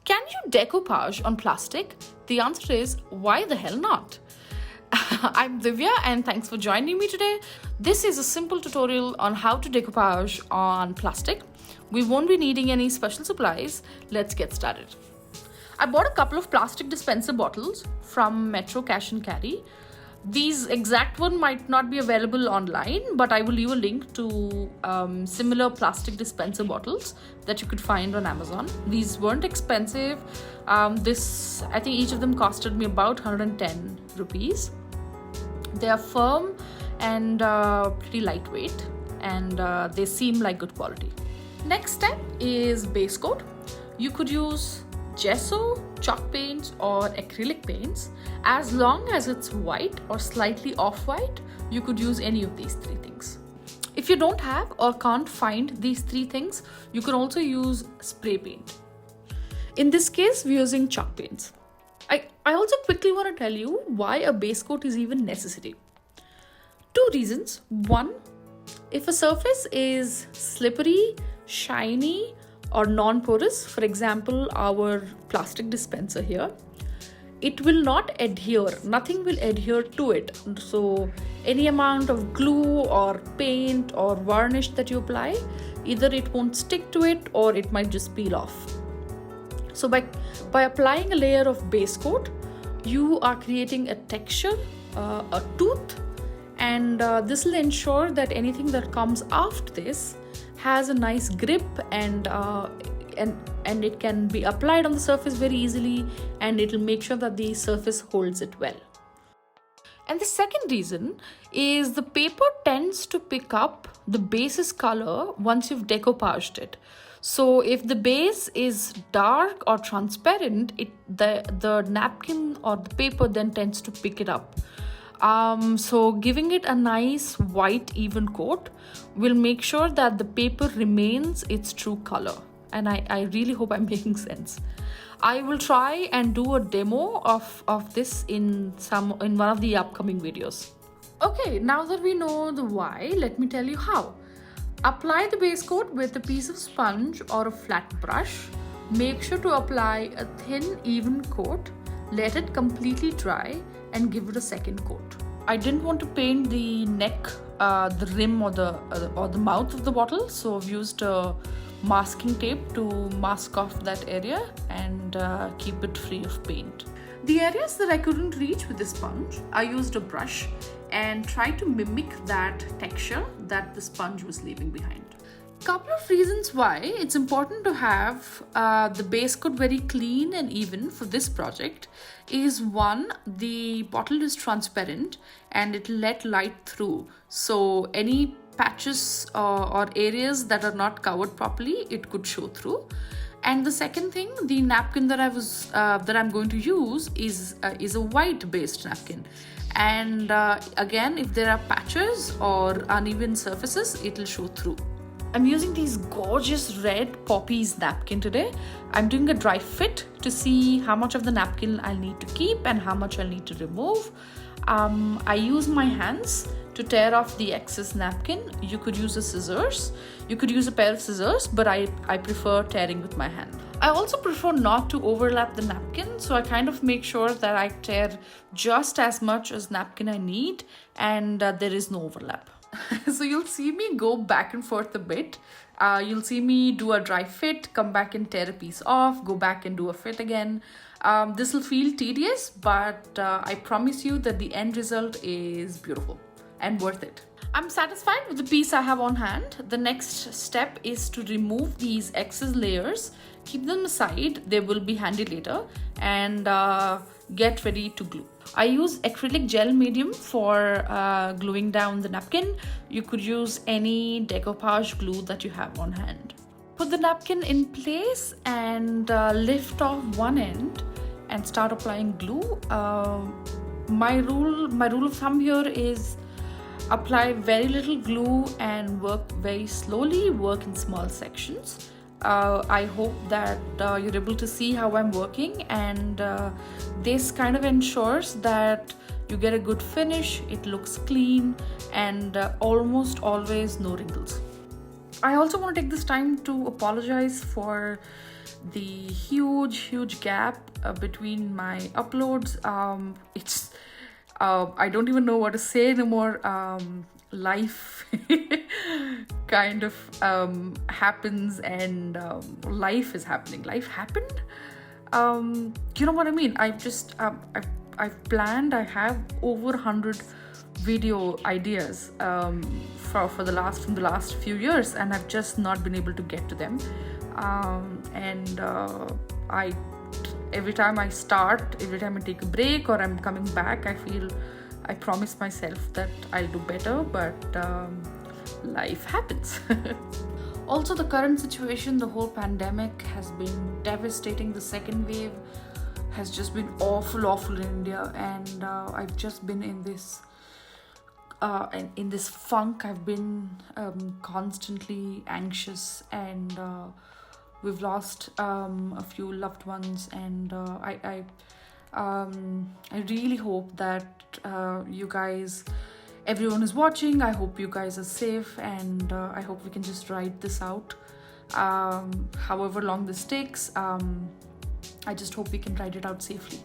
Can you decoupage on plastic? The answer is, why the hell not? I'm Divya and thanks for joining me today. This is a simple tutorial on how to decoupage on plastic. We won't be needing any special supplies. Let's get started. I bought a couple of plastic dispenser bottles from Metro Cash and Carry. These exact one might not be available online, but I will leave a link to similar plastic dispenser bottles that you could find on Amazon. These weren't expensive. I think each of them costed me about 110 rupees. They are firm and pretty lightweight, and they seem like good quality. Next step is base coat. You could use gesso, chalk paints or acrylic paints. As long as it's white or slightly off-white, you could use any of these three things. If you don't have or can't find these three things, you can also use spray paint. In this case, we're using chalk paints. I also quickly want to tell you why a base coat is even necessary. Two reasons. One, if a surface is slippery, shiny, or non-porous, for example, our plastic dispenser here, it will not adhere. Nothing will adhere to it. So any amount of glue or paint or varnish that you apply, either it won't stick to it or it might just peel off. So by applying a layer of base coat, you are creating a texture, a tooth, and this will ensure that anything that comes after this has a nice grip and it can be applied on the surface very easily, and it will make sure that the surface holds it well. And the second reason is the paper tends to pick up the base's color once you've decoupaged it. So if the base is dark or transparent, the napkin or the paper then tends to pick it up. So giving it a nice white even coat will make sure that the paper remains its true color. And I really hope I'm making sense. I will try and do a demo of this in one of the upcoming videos. Okay, now that we know the why, let me tell you how. Apply the base coat with a piece of sponge or a flat brush. Make sure to apply a thin, even coat. Let it completely dry and give it a second coat. I didn't want to paint the neck, the rim or the mouth of the bottle, so I've used masking tape to mask off that area and keep it free of paint. The areas that I couldn't reach with the sponge, I used a brush and tried to mimic that texture that the sponge was leaving behind. Couple of reasons why it's important to have the base coat very clean and even for this project is one, the bottle is transparent and it'll let light through. So any patches or areas that are not covered properly, it could show through. And the second thing, the napkin that I'm going to use is a white based napkin. And again, if there are patches or uneven surfaces, it'll show through. I'm using these gorgeous red poppies napkin today. I'm doing a dry fit to see how much of the napkin I'll need to keep and how much I'll need to remove. I use my hands to tear off the excess napkin. You could use a scissors. You could use a pair of scissors, but I prefer tearing with my hand. I also prefer not to overlap the napkin, so I kind of make sure that I tear just as much as napkin I need and there is no overlap. So you'll see me go back and forth a bit. You'll see me do a dry fit, come back and tear a piece off, go back and do a fit again. This will feel tedious, but I promise you that the end result is beautiful and worth it. I'm satisfied with the piece I have on hand. The next step is to remove these excess layers, keep them aside, they will be handy later, and get ready to glue. I use acrylic gel medium for gluing down the napkin. You could use any decoupage glue that you have on hand. Put the napkin in place and lift off one end and start applying glue. My rule of thumb here is apply very little glue and work very slowly, work in small sections. I hope that you're able to see how I'm working, and this kind of ensures that you get a good finish, it looks clean, and almost always no wrinkles. I also want to take this time to apologize for the huge gap between my uploads. I don't even know what to say anymore. Life kind of happens, and life is happening. Life happened. You know what I mean? I've planned. I have over 100 video ideas from the last few years, and I've just not been able to get to them. I every time I take a break or I'm coming back, I promise myself that I'll do better, but life happens. Also, the current situation, the whole pandemic has been devastating. The second wave has just been awful in India, and I've just been in this funk. I've been constantly anxious, and we've lost a few loved ones, and I really hope that you guys, everyone is watching. I hope you guys are safe, and I hope we can just ride this out, however long this takes. I just hope we can ride it out safely.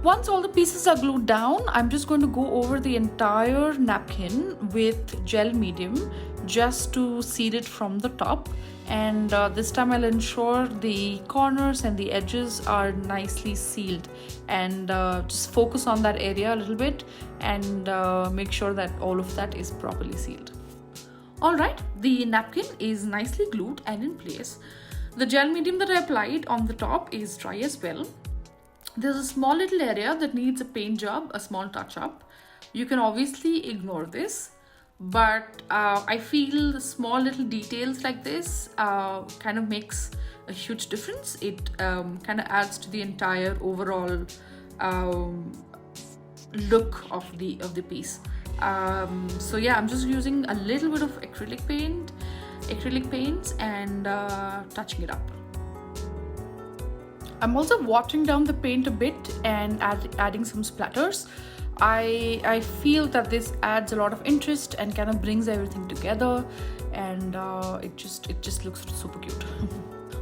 Once all the pieces are glued down, I'm just going to go over the entire napkin with gel medium just to seal it from the top. And this time I'll ensure the corners and the edges are nicely sealed, and just focus on that area a little bit, and make sure that all of that is properly sealed. Alright, the napkin is nicely glued and in place. The gel medium that I applied on the top is dry as well. There's a small little area that needs a paint job, a small touch up. You can obviously ignore this, but I feel small little details like this kind of makes a huge difference. It kind of adds to the entire overall look of the piece. So yeah, I'm just using a little bit of acrylic paints and touching it up. I'm also watering down the paint a bit and adding some splatters. I feel that this adds a lot of interest and kind of brings everything together, and it just looks super cute.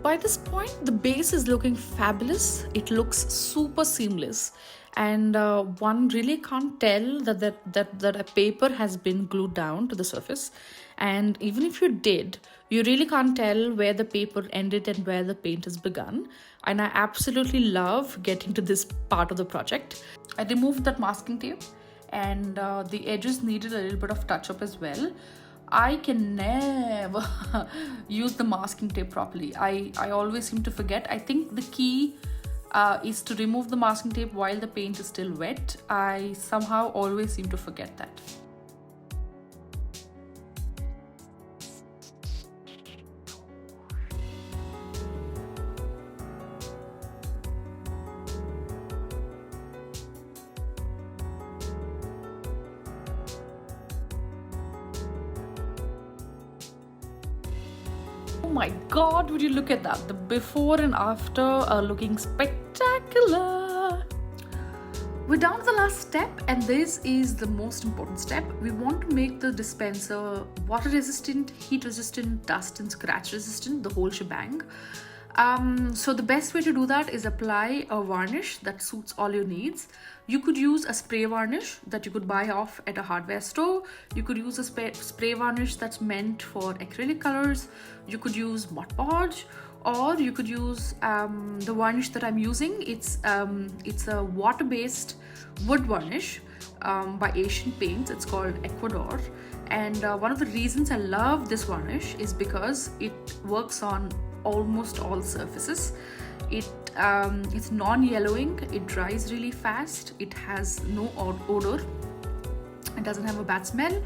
By this point, the base is looking fabulous. It looks super seamless, and one really can't tell that a paper has been glued down to the surface. And even if you did, you really can't tell where the paper ended and where the paint has begun. And I absolutely love getting to this part of the project. I removed that masking tape, and the edges needed a little bit of touch up as well. I can never use the masking tape properly. I always seem to forget. I think the key is to remove the masking tape while the paint is still wet. I somehow always seem to forget that. Oh my god, would you look at that? The before and after are looking spectacular. We're down to the last step, and this is the most important step. We want to make the dispenser water resistant, heat resistant, dust and scratch resistant, the whole shebang. So the best way to do that is apply a varnish that suits all your needs. You could use a spray varnish that you could buy off at a hardware store. You could use a spray varnish that's meant for acrylic colors. You could use Mod Podge, or you could use the varnish that I'm using. It's a water-based wood varnish by Asian Paints. It's called Aquadur. And one of the reasons I love this varnish is because it works on almost all surfaces. It's non-yellowing, it dries really fast, it has no odor, it doesn't have a bad smell,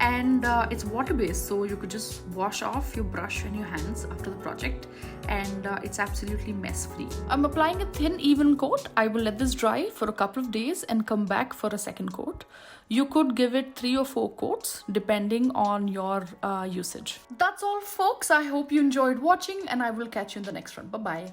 and it's water based, so you could just wash off your brush and your hands after the project, and it's absolutely mess free. I'm applying a thin even coat. I will let this dry for a couple of days and come back for a second coat. You could give it 3 or 4 coats depending on your usage. That's all folks. I hope you enjoyed watching, and I will catch you in the next one. Bye bye.